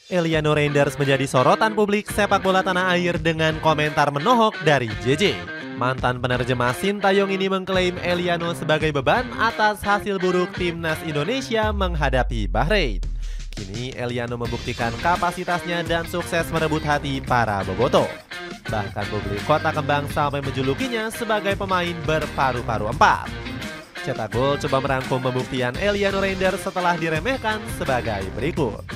Eliano Reinders menjadi sorotan publik sepak bola tanah air dengan komentar menohok dari JJ. Mantan penerjemah Sintayong ini mengklaim Eliano sebagai beban atas hasil buruk timnas Indonesia menghadapi Bahrain. Kini Eliano membuktikan kapasitasnya dan sukses merebut hati para bobotoh. Bahkan publik Kota Kembang sampai menjulukinya sebagai pemain berparu-paru empat. Cetak Gol coba merangkum pembuktian Eliano Reinders setelah diremehkan sebagai berikut.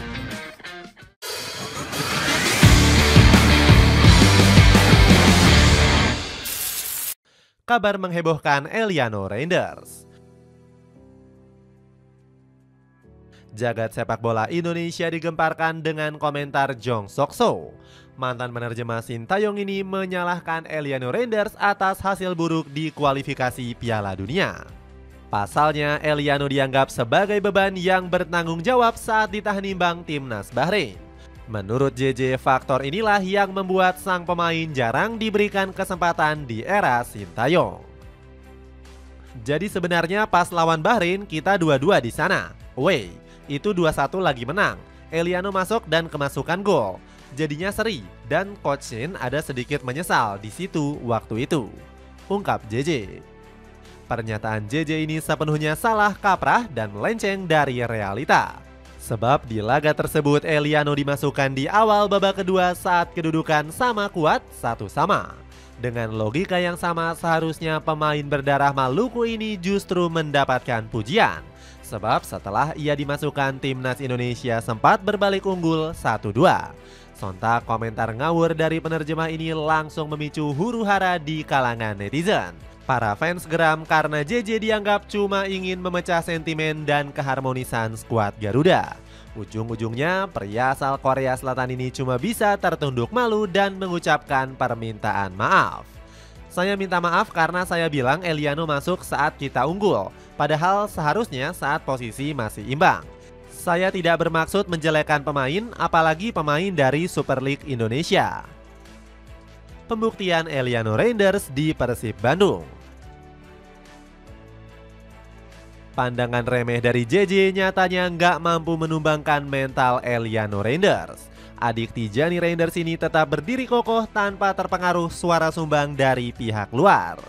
Kabar menghebohkan Eliano Reinders. Jagat sepak bola Indonesia digemparkan dengan komentar Jong Sok So. Mantan penerjemah Sintayong ini menyalahkan Eliano Reinders atas hasil buruk di kualifikasi Piala Dunia. Pasalnya, Eliano dianggap sebagai beban yang bertanggung jawab saat ditahan imbang timnas Bahrain. Menurut JJ, faktor inilah yang membuat sang pemain jarang diberikan kesempatan di era Sintayong. Jadi sebenarnya pas lawan Bahrain kita 2-2 di sana. Away, itu 2-1 lagi menang. Eliano masuk dan kemasukan gol. Jadinya seri dan Coach Shin ada sedikit menyesal di situ waktu itu, ungkap JJ. Pernyataan JJ ini sepenuhnya salah kaprah dan melenceng dari realita. Sebab di laga tersebut Eliano dimasukkan di awal babak kedua saat kedudukan sama kuat 1-1. Dengan logika yang sama seharusnya pemain berdarah Maluku ini justru mendapatkan pujian. Sebab setelah ia dimasukkan timnas Indonesia sempat berbalik unggul 1-2. Sontak komentar ngawur dari penerjemah ini langsung memicu huru-hara di kalangan netizen. Para fans geram karena JJ dianggap cuma ingin memecah sentimen dan keharmonisan skuad Garuda. Ujung-ujungnya pria asal Korea Selatan ini cuma bisa tertunduk malu dan mengucapkan permintaan maaf. Saya minta maaf karena saya bilang Eliano masuk saat kita unggul, padahal seharusnya saat posisi masih imbang. Saya tidak bermaksud menjelekkan pemain, apalagi pemain dari Super League Indonesia. Pembuktian Eliano Reinders di Persib Bandung. Pandangan remeh dari JJ nyatanya nggak mampu menumbangkan mental Eliano Reinders. Adik Tijani Reinders ini tetap berdiri kokoh tanpa terpengaruh suara sumbang dari pihak luar.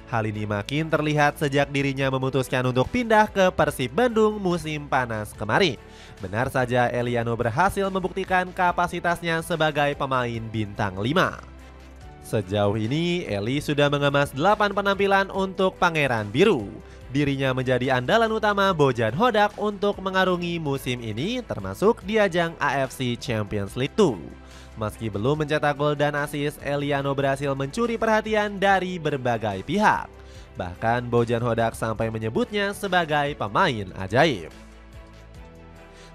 Hal ini makin terlihat sejak dirinya memutuskan untuk pindah ke Persib Bandung musim panas kemarin. Benar saja Eliano berhasil membuktikan kapasitasnya sebagai pemain bintang 5. Sejauh ini, Eli sudah mengemas 8 penampilan untuk Pangeran Biru. Dirinya menjadi andalan utama Bojan Hodak untuk mengarungi musim ini termasuk di ajang AFC Champions League 2. Meski belum mencetak gol dan assist, Eliano berhasil mencuri perhatian dari berbagai pihak. Bahkan Bojan Hodak sampai menyebutnya sebagai pemain ajaib.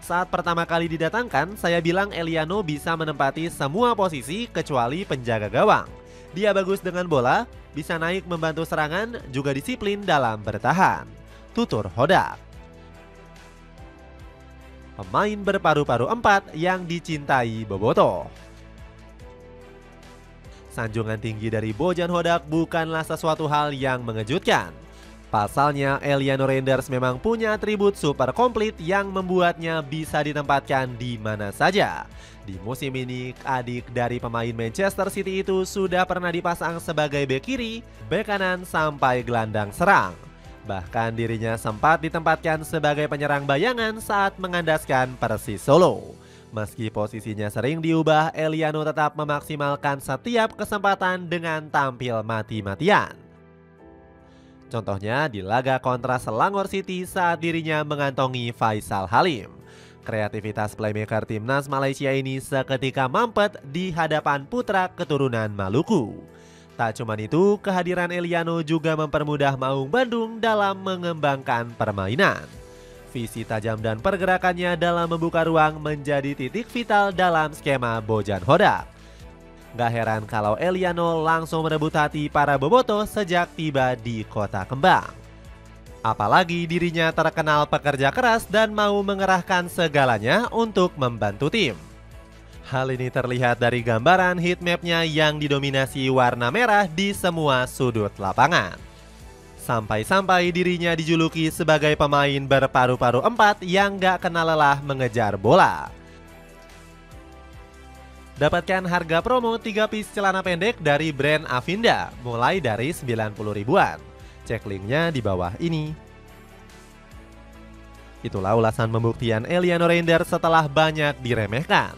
Saat pertama kali didatangkan, saya bilang Eliano bisa menempati semua posisi kecuali penjaga gawang. Dia bagus dengan bola, bisa naik membantu serangan, juga disiplin dalam bertahan, tutur Hodak. Pemain berparu-paru 4 yang dicintai bobotoh. Sanjungan tinggi dari Bojan Hodak bukanlah sesuatu hal yang mengejutkan. Pasalnya Eliano Reinders memang punya atribut super komplit yang membuatnya bisa ditempatkan di mana saja. Di musim ini, adik dari pemain Manchester City itu sudah pernah dipasang sebagai bek kiri, bek kanan sampai gelandang serang. Bahkan dirinya sempat ditempatkan sebagai penyerang bayangan saat mengandaskan Persis Solo. Meski posisinya sering diubah, Eliano tetap memaksimalkan setiap kesempatan dengan tampil mati-matian. Contohnya di laga kontra Selangor City saat dirinya mengantongi Faisal Halim. Kreativitas playmaker timnas Malaysia ini seketika mampet di hadapan putra keturunan Maluku. Tak cuma itu, kehadiran Eliano juga mempermudah Maung Bandung dalam mengembangkan permainan. Visi tajam dan pergerakannya dalam membuka ruang menjadi titik vital dalam skema Bojan Hodak. Gak heran kalau Eliano langsung merebut hati para bobotoh sejak tiba di Kota Kembang. Apalagi dirinya terkenal pekerja keras dan mau mengerahkan segalanya untuk membantu tim. Hal ini terlihat dari gambaran heatmapnya yang didominasi warna merah di semua sudut lapangan. Sampai-sampai dirinya dijuluki sebagai pemain berparu-paru 4 yang gak kenal lelah mengejar bola. Dapatkan harga promo 3 piece celana pendek dari brand Avinda mulai dari 90 ribuan. Cek linknya di bawah ini. Itulah ulasan pembuktian Eliano Reinderz setelah banyak diremehkan.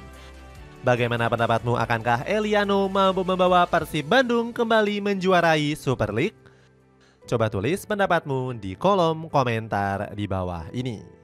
Bagaimana pendapatmu, akankah Eliano mampu membawa Persib Bandung kembali menjuarai Super League? Coba tulis pendapatmu di kolom komentar di bawah ini.